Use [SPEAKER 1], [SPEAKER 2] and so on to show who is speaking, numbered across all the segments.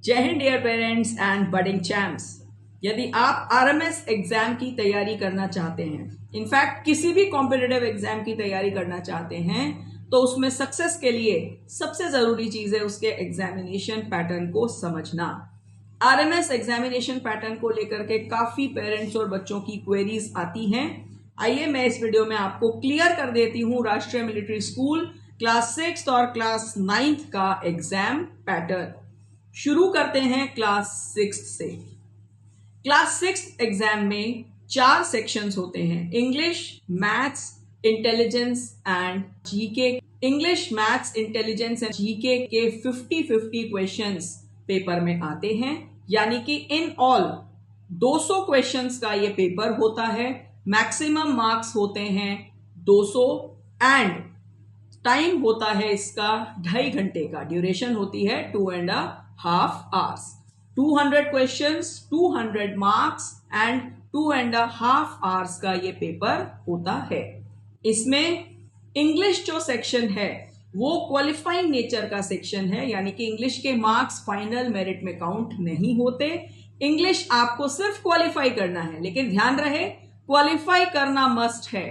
[SPEAKER 1] जय हिंद dear parents and budding champs. यदि आप आरएमएस एग्जाम की तैयारी करना चाहते हैं, इनफैक्ट किसी भी कॉम्पिटिटिव एग्जाम की तैयारी करना चाहते हैं, तो उसमें सक्सेस के लिए सबसे जरूरी चीज है उसके एग्जामिनेशन पैटर्न को समझना। आरएमएस एग्जामिनेशन पैटर्न को लेकर के काफी पेरेंट्स और बच्चों की क्वेरीज आती हैं। आइए मैं इस वीडियो में आपको क्लियर कर देती हूं राष्ट्रीय मिलिट्री स्कूल क्लास 6 और क्लास 9 का एग्जाम पैटर्न। शुरू करते हैं क्लास 6 से। क्लास 6 एग्जाम में 4 सेक्शंस होते हैं, English, maths, intelligence and GK. English, maths, intelligence and GK के 50-50 क्वेश्चंस पेपर में आते हैं, यानी कि इन ऑल 200 क्वेश्चंस का ये पेपर होता है। मैक्सिमम मार्क्स होते हैं 200 एंड टाइम होता है इसका 2.5 घंटे का। ड्यूरेशन होती है 2.5 hours। 200 questions, 200 marks and 2.5 hours का ये पेपर होता है। इसमें इंग्लिश जो सेक्शन है वो क्वालिफाइंग नेचर का सेक्शन है, यानी कि इंग्लिश के मार्क्स फाइनल मेरिट में काउंट नहीं होते। इंग्लिश आपको सिर्फ क्वालिफाई करना है, लेकिन ध्यान रहे क्वालिफाई करना मस्ट है।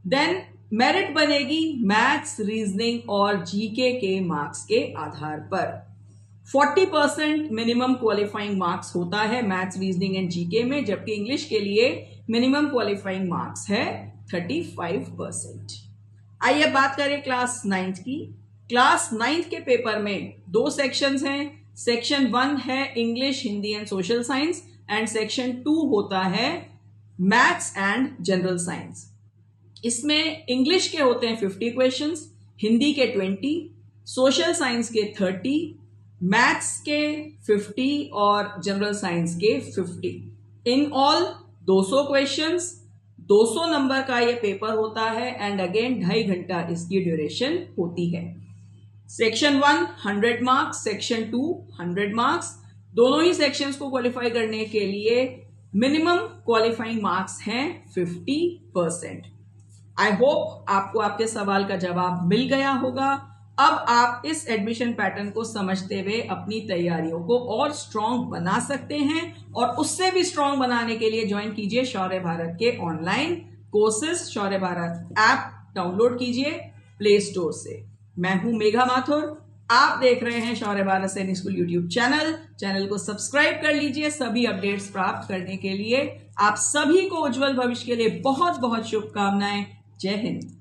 [SPEAKER 1] देन मेरिट बनेगी मैथ्स, रीजनिंग और जीके के मार्क्स के आधार पर। 40% मिनिमम क्वालिफाइंग मार्क्स होता है मैथ्स, रीजनिंग एंड जीके में, जबकि इंग्लिश के लिए मिनिमम क्वालिफाइंग मार्क्स है 35%। आइए बात करें क्लास 9 की। क्लास 9 के पेपर में 2 सेक्शंस हैं। सेक्शन 1 है English, Hindi and social science and section 2 होता है मैथ्स एंड जनरल साइंस। इसमें इंग्लिश के होते हैं 50 क्वेश्चंस, हिंदी के 20, सोशल साइंस के 30, मैथ्स के 50 और जनरल साइंस के 50। इन ऑल 200 क्वेश्चंस, 200 नंबर का ये पेपर होता है एंड अगेन 2.5 घंटा इसकी ड्यूरेशन होती है। Section 1 100 marks, section 2 100 marks. दोनों ही सेक्शंस को क्वालिफाई करने के लिए मिनिमम क्वालिफाइंग मार्क्स हैं 50%। आई होप आपको आपके सवाल का जवाब मिल गया होगा। अब आप इस एडमिशन पैटर्न को समझते हुए अपनी तैयारियों को और स्ट्रांग बना सकते हैं, और उससे भी स्ट्रांग बनाने के लिए ज्वाइन कीजिए शौर्य भारत के ऑनलाइन कोर्सेज। शौर्य भारत ऐप डाउनलोड कीजिए प्ले स्टोर से। मैं हूं मेघा माथुर, आप देख रहे हैं शौर्य भारत सैनिक स्कूल यूट्यूब चैनल को सब्सक्राइब कर लीजिए सभी अपडेट्स प्राप्त करने के लिए। आप सभी को उज्जवल भविष्य के लिए बहुत बहुत शुभकामनाएं। जय हिंद।